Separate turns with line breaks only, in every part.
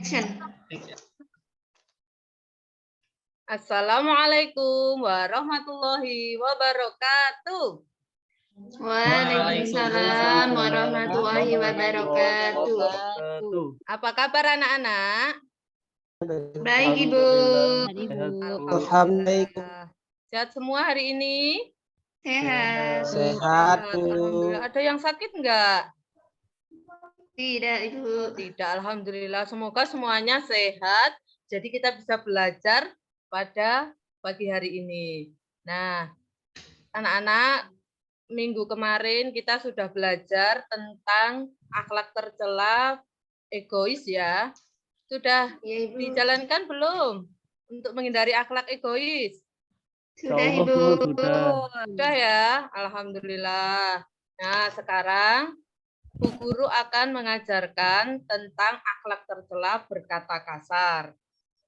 Action.
Assalamualaikum warahmatullahi wabarakatuh.
Waalaikumsalam warahmatullahi wabarakatuh.
Apa kabar anak-anak?
Baik, Ibu.
Alhamdulillah. Sehat semua hari ini?
Sehat.
Sehat, Bu.
Alhamdulillah. Ada yang sakit enggak?
Tidak, Ibu.
Tidak, alhamdulillah. Semoga semuanya sehat. Jadi kita bisa belajar pada pagi hari ini. Nah, anak-anak, minggu kemarin kita sudah belajar tentang akhlak tercela egois ya. Sudah
Ya, Ibu.
dijalankan belum untuk menghindari akhlak egois?
Sudah, Ibu.
Sudah ya, alhamdulillah. Nah, sekarang Bu Guru akan mengajarkan tentang akhlak tercela berkata kasar.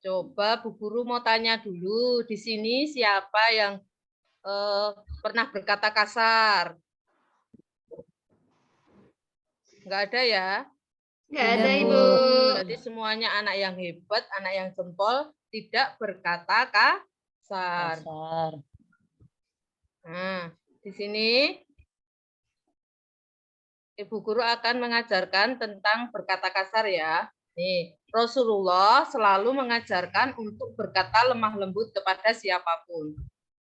Coba Bu Guru mau tanya dulu, di sini siapa yang pernah berkata kasar? Enggak ada ya?
Nggak ada, Ibu.
Berarti semuanya anak yang hebat, anak yang jempol, tidak berkata kasar. Nah, di sini Ibu Guru akan mengajarkan tentang berkata kasar ya. Nih, Rasulullah selalu mengajarkan untuk berkata lemah lembut kepada siapapun.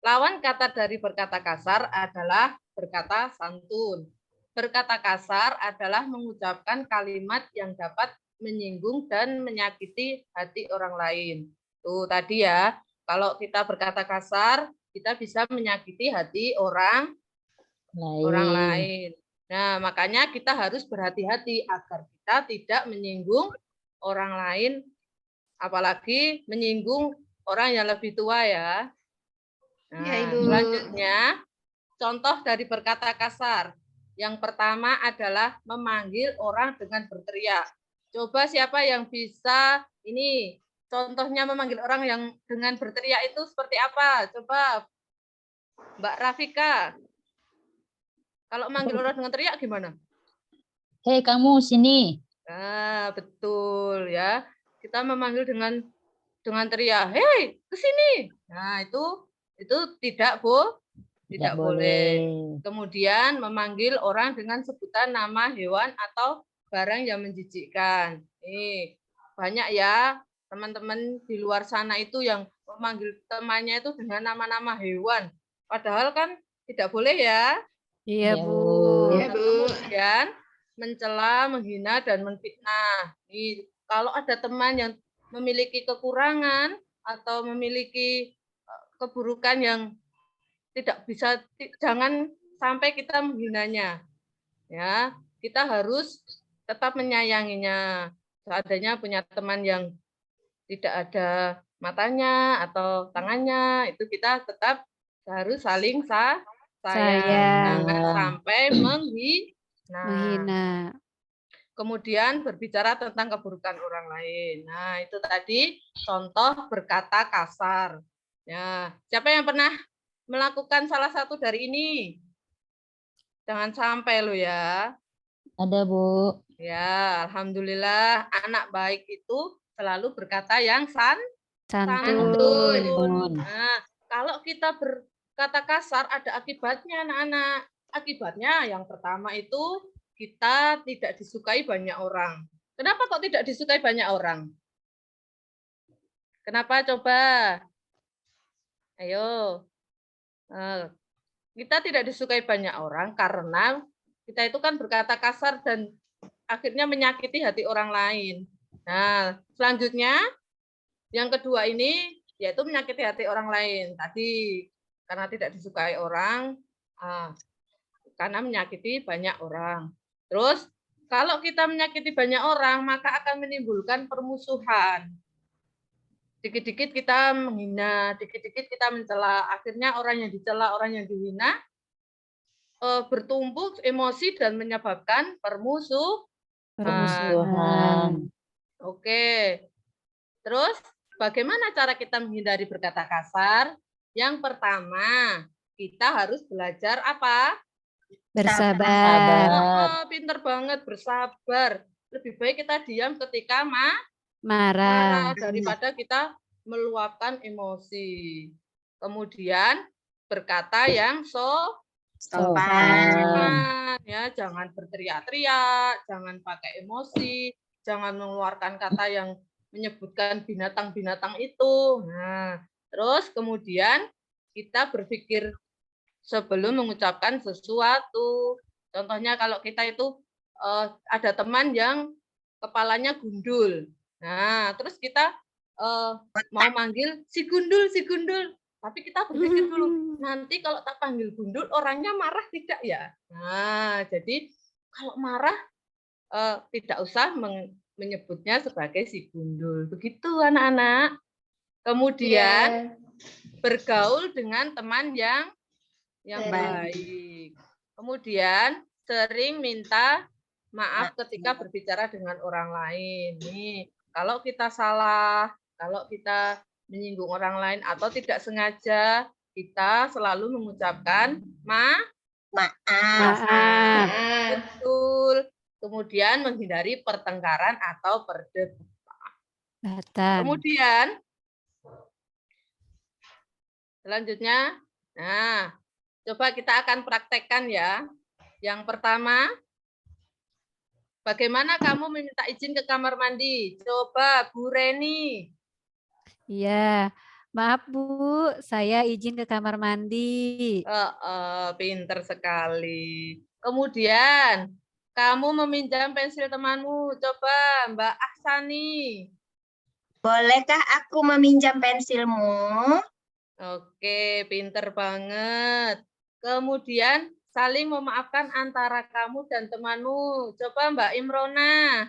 Lawan kata dari berkata kasar adalah berkata santun. Berkata kasar adalah mengucapkan kalimat yang dapat menyinggung dan menyakiti hati orang lain. Tuh tadi ya, kalau kita berkata kasar, kita bisa menyakiti hati orang lain. Nah, makanya kita harus berhati-hati agar kita tidak menyinggung orang lain, apalagi menyinggung orang yang lebih tua ya. Nah,
Ya, Ibu.
selanjutnya, contoh dari berkata kasar. Yang pertama adalah memanggil orang dengan berteriak. Coba siapa yang bisa, ini contohnya memanggil orang yang dengan berteriak itu seperti apa? Coba Mbak Rafika. Kalau manggil orang dengan teriak gimana?
Hei kamu sini.
Nah, betul ya. Kita memanggil dengan teriak, "Hei, ke sini." Nah, itu tidak, Bu. Tidak boleh. Kemudian memanggil orang dengan sebutan nama hewan atau barang yang menjijikkan. Nih, banyak ya teman-teman di luar sana itu yang memanggil temannya itu dengan nama-nama hewan. Padahal kan tidak boleh ya.
Iya, Bu.
Ya, Bu.
Kemudian mencela, menghina, dan menfitnah. Nih, kalau ada teman yang memiliki kekurangan atau memiliki keburukan yang tidak bisa, jangan sampai kita menghinanya. Ya, kita harus tetap menyayanginya. Seandainya punya teman yang tidak ada matanya atau tangannya, itu kita tetap harus saling sayang. Jangan sampai menghina. Kemudian berbicara tentang keburukan orang lain. Nah, itu tadi contoh berkata kasar. Ya, siapa yang pernah melakukan salah satu dari ini? Jangan sampai lo ya.
Ada, Bu.
Ya, alhamdulillah anak baik itu selalu berkata yang
Santun.
Nah, kalau kita berkata kasar ada akibatnya anak-anak. Akibatnya yang pertama itu kita tidak disukai banyak orang. Kenapa kok tidak disukai banyak orang? Kenapa coba? Ayo. Kita tidak disukai banyak orang karena kita itu kan berkata kasar dan akhirnya menyakiti hati orang lain. Nah, selanjutnya yang kedua ini yaitu menyakiti hati orang lain. Tadi karena tidak disukai orang, karena menyakiti banyak orang. Terus kalau kita menyakiti banyak orang, maka akan menimbulkan permusuhan. Dikit-dikit kita menghina, dikit-dikit kita mencela. Akhirnya orang yang dicela, orang yang dihina bertumbuh emosi dan menyebabkan permusuhan. Oke. Terus bagaimana cara kita menghindari berkata kasar? Yang pertama, kita harus belajar apa?
Bersabar.
Pinter banget, bersabar. Lebih baik kita diam ketika
Marah.
daripada kita meluapkan emosi. Kemudian berkata yang
Sopan.
ya, jangan berteriak-teriak, jangan pakai emosi, jangan mengeluarkan kata yang menyebutkan binatang-binatang itu. Nah, terus kemudian kita berpikir sebelum mengucapkan sesuatu. Contohnya kalau kita itu ada teman yang kepalanya gundul. Nah, terus kita mau manggil si gundul, si gundul. Tapi kita berpikir dulu, nanti kalau tak panggil gundul, orangnya marah tidak ya? Nah, jadi kalau marah tidak usah menyebutnya sebagai si gundul. Begitu anak-anak. Kemudian bergaul dengan teman yang baik. Kemudian sering minta maaf ketika berbicara dengan orang lain. Nih, kalau kita salah, kalau kita menyinggung orang lain atau tidak sengaja, kita selalu mengucapkan maaf. Betul. Kemudian menghindari pertengkaran atau perdebatan. Kemudian selanjutnya, nah, coba kita akan praktekkan ya. Yang pertama, bagaimana kamu meminta izin ke kamar mandi? Coba Bu Reni.
Iya, maaf Bu, saya izin ke kamar mandi.
Pinter sekali. Kemudian, kamu meminjam pensil temanmu. Coba Mbak Ahsani.
Bolehkah aku meminjam pensilmu?
Oke, pinter banget. Kemudian, saling memaafkan antara kamu dan temanmu. Coba Mbak Imrona.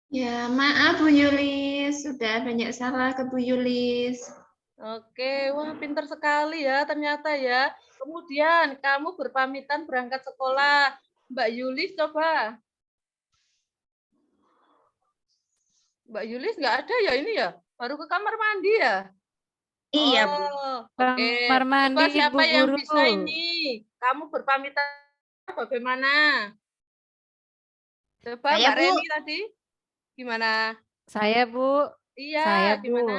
Ya, maaf Bu Yulis, sudah banyak salah ke Bu Yulis.
Oke, wah pinter sekali ya ternyata ya. Kemudian kamu berpamitan berangkat sekolah. Mbak Yulis coba. Mbak Yulis nggak ada ya ini ya? Baru ke kamar mandi ya?
Iya, Bu.
Oke.
Kamar mandi,
Coba siapa
Bu
yang
Guru.
bisa ini? Kamu berpamitan bagaimana? Coba
Saya,
Mbak
Bu.
Reni tadi. Gimana?
Saya Bu,
Iya,
saya Bu.
gimana?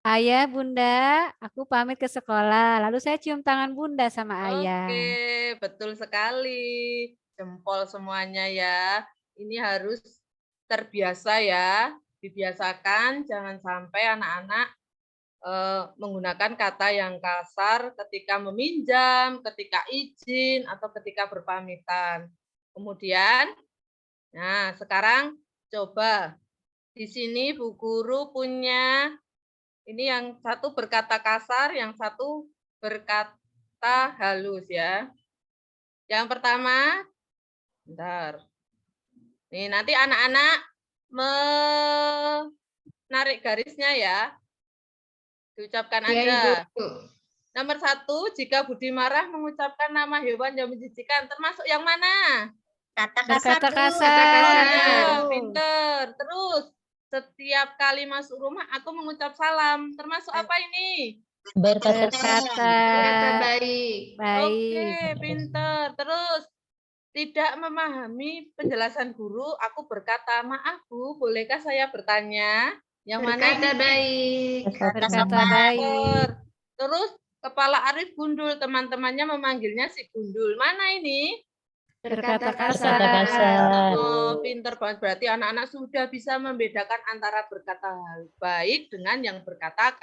Ayah, Bunda, aku pamit ke sekolah. Lalu saya cium tangan Bunda sama ayah.
Oke, betul sekali. Jempol semuanya ya. Ini harus terbiasa ya. Dibiasakan, jangan sampai anak-anak menggunakan kata yang kasar ketika meminjam, ketika izin, atau ketika berpamitan. Kemudian, nah sekarang coba di sini Bu Guru punya ini yang satu berkata kasar, yang satu berkata halus ya. Yang pertama, bentar. Nih nanti anak-anak menarik garisnya ya. Diucapkan
Ya,
aja.
Ibu.
Nomor 1, jika Budi marah mengucapkan nama hewan yang menjijikan, termasuk yang mana?
Kata kasar,
Berkata
Bu.
kasar.
Ya, pinter. Terus, setiap kali masuk rumah aku mengucap salam. Termasuk apa ini?
Berkata
Kata baik.
Oke, pinter. Terus, tidak memahami penjelasan guru, aku berkata, maaf Bu, bolehkah saya bertanya? Yang mana
Berkata
ini?
baik.
Berkata baik.
Terus, kepala Arif gundul, teman-temannya memanggilnya si gundul. Mana ini?
Berkata
kasar.
kasar.
Oh, pinter banget. Berarti anak-anak sudah bisa membedakan antara berkata baik dengan yang berkata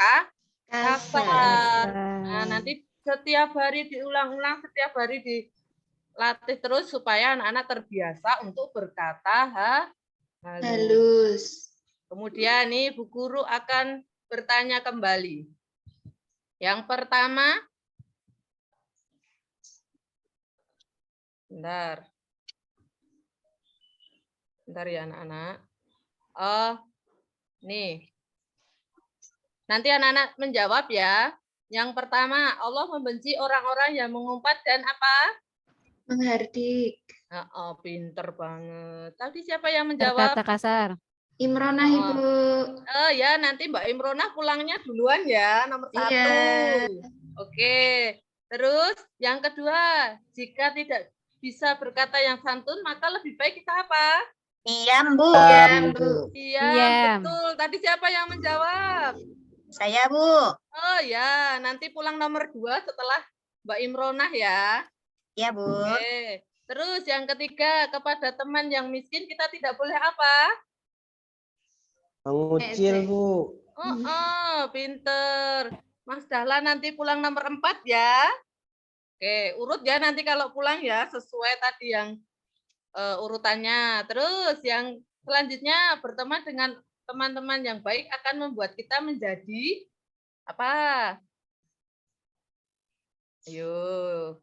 kasar. Nah, nanti setiap hari diulang-ulang, setiap hari dilatih terus supaya anak-anak terbiasa untuk berkata halus.
Halus.
Kemudian nih Bu Guru akan bertanya kembali. Yang pertama, bentar ya anak-anak. Nih. Nanti anak-anak menjawab ya. Yang pertama, Allah membenci orang-orang yang mengumpat dan apa?
Menghardik.
Pinter banget. Tadi siapa yang menjawab?
Berkata kasar.
Imronah, Ibu.
Ya, nanti Mbak Imronah pulangnya duluan ya, nomor 1.
Iya.
Oke. Terus yang kedua, jika tidak bisa berkata yang santun, maka lebih baik kita apa?
Diam, Bu.
Diam, Bu.
Iya,
Diam.
betul. Tadi siapa yang menjawab?
Saya, Bu.
Oh ya, nanti pulang nomor 2 setelah Mbak Imronah ya.
Ya, Bu.
Oke. Terus yang ketiga, kepada teman yang miskin kita tidak boleh apa?
Mengucil, Bu.
Pinter. Mas Dahlan nanti pulang nomor 4 ya. Oke, urut ya nanti kalau pulang ya, sesuai tadi yang urutannya. Terus yang selanjutnya, berteman dengan teman-teman yang baik akan membuat kita menjadi apa? Ayo.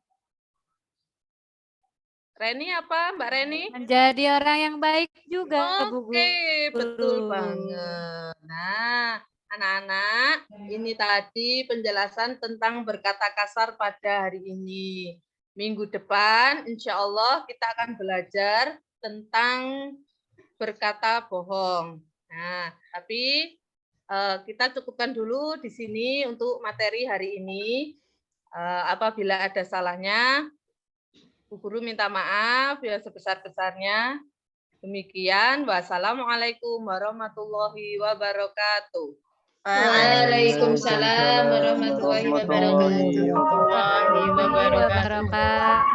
Reni apa, Mbak Reni?
Menjadi orang yang baik juga, Bu
Oke, betul
Guru.
banget. Nah, anak-anak, ini tadi penjelasan tentang berkata kasar pada hari ini. Minggu depan, insya Allah kita akan belajar tentang berkata bohong. Nah, tapi kita cukupkan dulu di sini untuk materi hari ini. Apabila ada salahnya, Bu Guru minta maaf ya sebesar-besarnya. Demikian, wassalamualaikum warahmatullahi wabarakatuh.
Waalaikumsalam warahmatullahi wabarakatuh.
Wabarakatuh.